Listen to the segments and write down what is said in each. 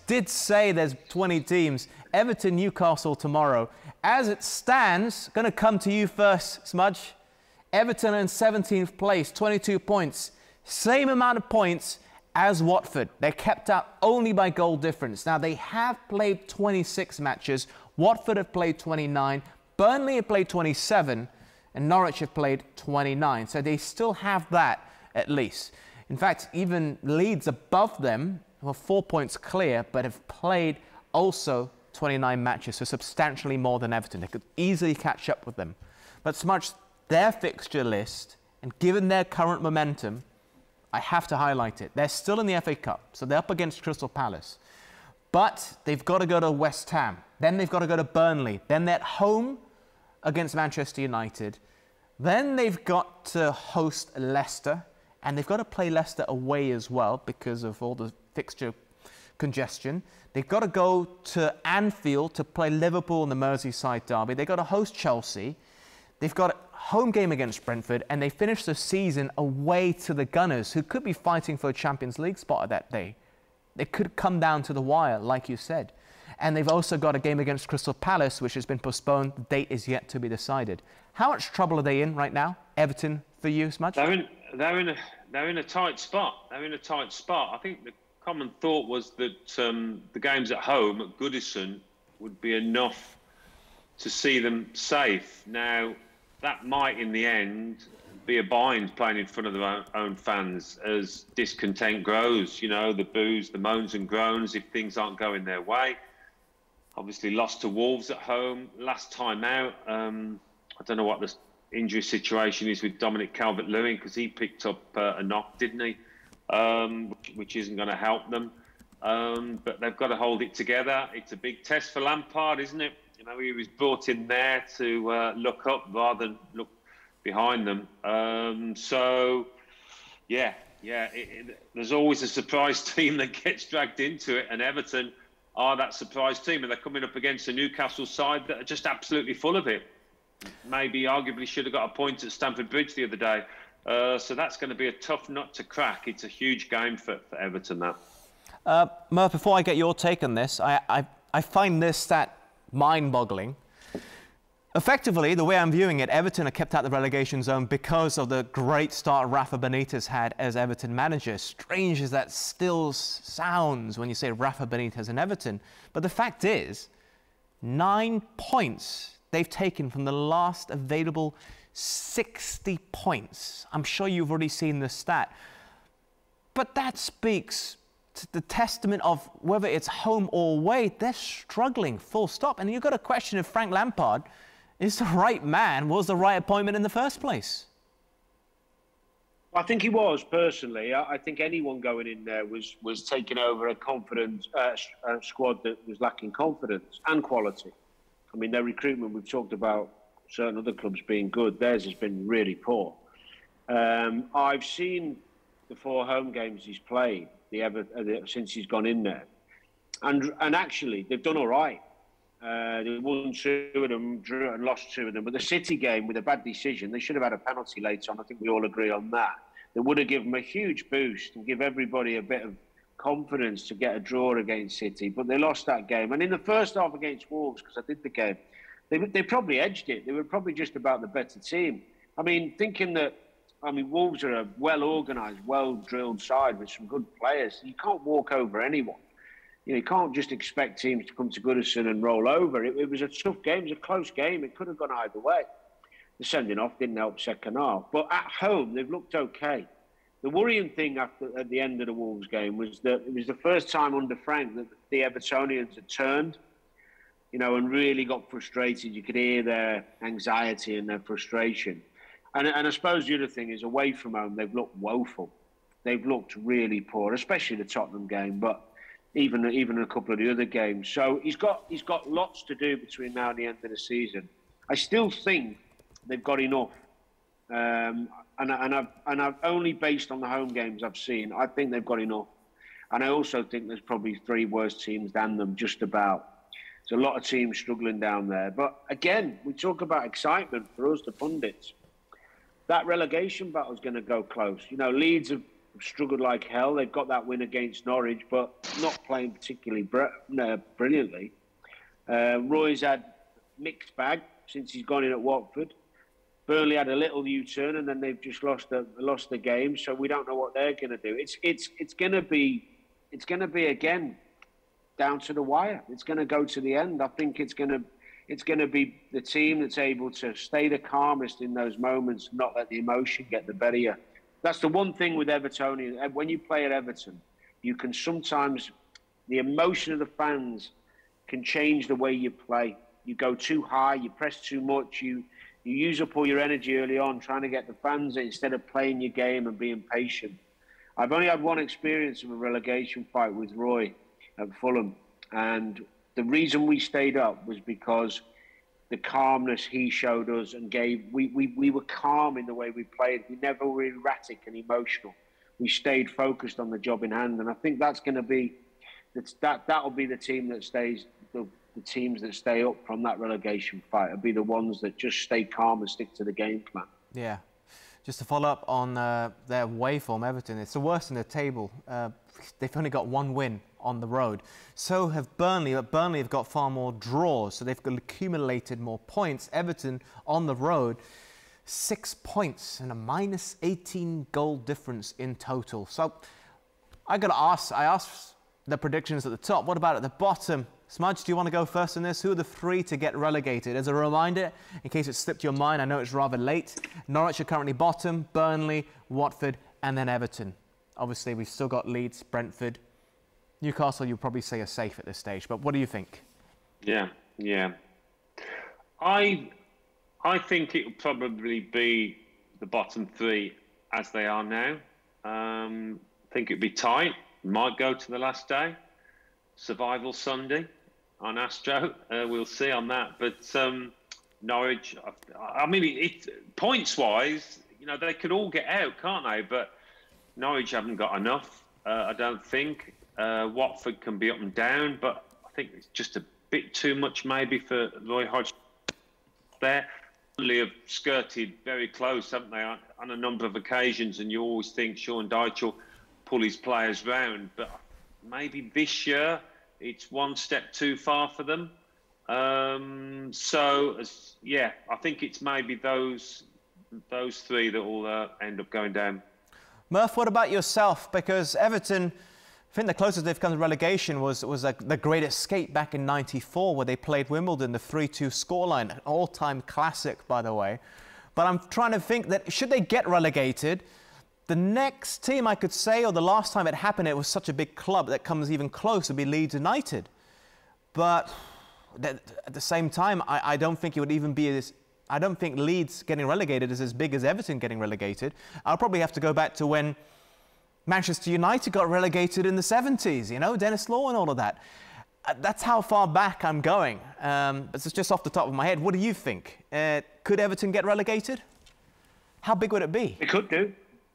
did say there's 20 teams. Everton, Newcastle tomorrow. As it stands, going to come to you first, Smudge. Everton in 17th place, 22 points. Same amount of points as Watford. They're kept out only by goal difference. Now, they have played 26 matches. Watford have played 29. Burnley have played 27. And Norwich have played 29. So they still have that, at least. In fact, even Leeds above them, who are 4 points clear, but have played also 29 matches, so substantially more than Everton. They could easily catch up with them. But Smudge, their fixture list, and given their current momentum, I have to highlight it. They're still in the FA Cup, so they're up against Crystal Palace. But they've got to go to West Ham. Then they've got to go to Burnley. Then they're at home against Manchester United. Then they've got to host Leicester. And they've got to play Leicester away as well because of all the fixture congestion. They've got to go to Anfield to play Liverpool in the Merseyside derby. They've got to host Chelsea. They've got a home game against Brentford. And they finish the season away to the Gunners, who could be fighting for a Champions League spot that day. It could come down to the wire, like you said. And they've also got a game against Crystal Palace, which has been postponed. The date is yet to be decided. How much trouble are they in right now, Everton, for you, Smudge? They're in a tight spot. They're in a tight spot. I think the common thought was that the games at home at Goodison would be enough to see them safe. Now, that might, in the end, be a bind playing in front of their own fans as discontent grows. You know, the boos, the moans and groans if things aren't going their way. Obviously, lost to Wolves at home last time out. I don't know what the injury situation is with Dominic Calvert-Lewin, because he picked up a knock, didn't he? Which isn't going to help them. But they've got to hold it together. It's a big test for Lampard, isn't it? You know, he was brought in there to look up rather than look behind them. So, yeah, there's always a surprise team that gets dragged into it, and Everton are that surprise team, and they're coming up against a Newcastle side that are just absolutely full of it. Maybe arguably should have got a point at Stamford Bridge the other day. So that's going to be a tough nut to crack. It's a huge game for Everton, that. Murph, before I get your take on this, I find this stat mind-boggling. Effectively, the way I'm viewing it, Everton are kept out of the relegation zone because of the great start Rafa Benitez had as Everton manager. Strange as that still sounds when you say Rafa Benitez and Everton. But the fact is, 9 points they've taken from the last available 60 points. I'm sure you've already seen the stat. But that speaks to the testament of whether it's home or away, they're struggling, full stop. And you've got to question if Frank Lampard is the right man, was the right appointment in the first place. I think he was, personally. I think anyone going in there was taking over a confident squad that was lacking confidence and quality. I mean, their recruitment, we've talked about certain other clubs being good. Theirs has been really poor. I've seen the 4 home games he's played since he's gone in there. And actually, they've done all right. They won 2 of them, drew and lost 2 of them. But the City game with a bad decision, they should have had a penalty later on. I think we all agree on that. That would have given them a huge boost and give everybody a bit of confidence to get a draw against City. But they lost that game. And in the first half against Wolves, because I did the game, they probably edged it. They were probably just about the better team. I mean, Wolves are a well-organised, well-drilled side with some good players. You can't walk over anyone. You can't just expect teams to come to Goodison and roll over. It was a tough game. It was a close game. It could have gone either way. The sending off didn't help second half. But at home, they've looked okay. The worrying thing at the end of the Wolves game was that it was the first time under Frank that the Evertonians had turned, and really got frustrated. You could hear their anxiety and their frustration. And I suppose the other thing is, away from home, they've looked woeful. They've looked really poor, especially the Tottenham game, but even a couple of the other games. So he's got lots to do between now and the end of the season. I still think they've got enough. And I've only based on the home games I've seen, I think they've got enough. And I also think there's probably 3 worse teams than them, just about. There's a lot of teams struggling down there. But again, we talk about excitement for us, the pundits. That relegation battle's going to go close. Leeds have struggled like hell. They've got that win against Norwich, but not playing particularly brilliantly. Roy's had mixed bag since he's gone in at Watford. Burnley had a little U-turn, and then they've just lost the game. So we don't know what they're going to do. It's going to be again down to the wire. It's going to go to the end. I think it's going to be the team that's able to stay the calmest in those moments, not let the emotion get the better of you. That's the one thing with Everton. When you play at Everton, you can sometimes, the emotion of the fans can change the way you play. You go too high, you press too much, you use up all your energy early on trying to get the fans in instead of playing your game and being patient. I've only had one experience of a relegation fight with Roy at Fulham, and the reason we stayed up was because the calmness he showed us and gave. We were calm in the way we played. We never were erratic and emotional. We stayed focused on the job in hand, and I think that's going to be that'll be the team that stays. The teams that stay up from that relegation fight will be the ones that just stay calm and stick to the game plan. Yeah. Just to follow up on their away form, Everton, it's the worst in the table. They've only got one win on the road. So have Burnley, but Burnley have got far more draws, so they've accumulated more points. Everton on the road, 6 points and a minus 18 goal difference in total. So I asked the predictions at the top. What about at the bottom? Smudge, do you want to go first on this? Who are the three to get relegated? As a reminder, in case it slipped your mind, I know it's rather late. Norwich are currently bottom, Burnley, Watford, and then Everton. Obviously, we've still got Leeds, Brentford. Newcastle, you'll probably say are safe at this stage, but what do you think? Yeah. I think it will probably be the bottom three as they are now. I think it'd be tight. Might go to the last day. Survival Sunday on Astro. We'll see on that. But Norwich, I mean, points-wise, they could all get out, can't they? But Norwich haven't got enough, I don't think. Watford can be up and down, but I think it's just a bit too much maybe for Roy Hodgson there. They have skirted very close, haven't they, on a number of occasions, and you always think Sean Dyche will pull his players round, but maybe this year it's one step too far for them. I think it's maybe those three that will end up going down. Murph, what about yourself? Because Everton, I think the closest they've come to relegation was the Great Escape back in '94, where they played Wimbledon, the 3-2 scoreline, an all-time classic, by the way. But I'm trying to think that should they get relegated, the next team I could say, or the last time it happened, it was such a big club that comes even close, would be Leeds United. But at the same time, I don't think it would even be as... I don't think Leeds getting relegated is as big as Everton getting relegated. I'll probably have to go back to when Manchester United got relegated in the 70s, Dennis Law and all of that. That's how far back I'm going. It's just off the top of my head. What do you think? Could Everton get relegated? How big would it be? They could do.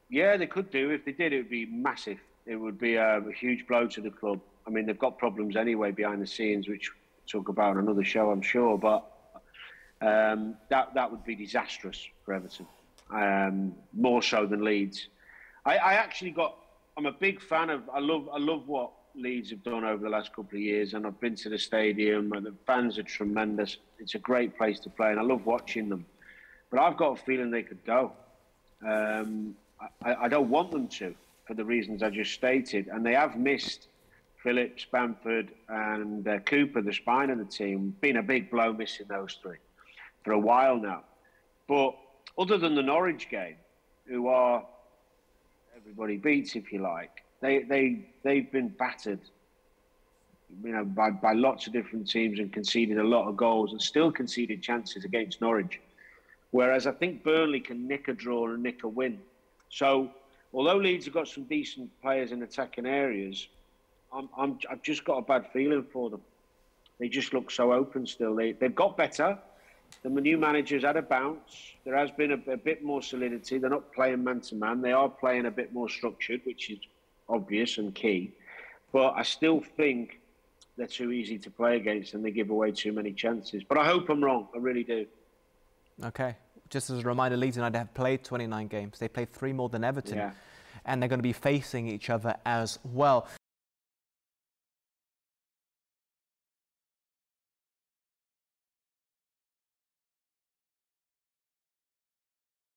Yeah, they could do. If they did, it would be massive. It would be a huge blow to the club. I mean, they've got problems anyway behind the scenes, which we'll talk about on another show, I'm sure. But that would be disastrous for Everton, more so than Leeds. I'm a big fan of. I love what Leeds have done over the last couple of years, and I've been to the stadium, and the fans are tremendous. It's a great place to play, and I love watching them. But I've got a feeling they could go. I don't want them to, for the reasons I just stated, and they have missed Phillips, Bamford, and Cooper, the spine of the team. Been a big blow missing those three for a while now. But other than the Norwich game, who are everybody beats, if you like, they've been battered, by lots of different teams and conceded a lot of goals and still conceded chances against Norwich. Whereas I think Burnley can nick a draw and nick a win. So although Leeds have got some decent players in attacking areas, I've just got a bad feeling for them. They just look so open still. They've got better. The new manager's had a bounce. There has been a bit more solidity. They're not playing man-to-man. They are playing a bit more structured, which is obvious and key. But I still think they're too easy to play against and they give away too many chances. But I hope I'm wrong. I really do. Okay. Just as a reminder, Leeds United have played 29 games. They played 3 more than Everton. Yeah. and they're going to be facing each other as well.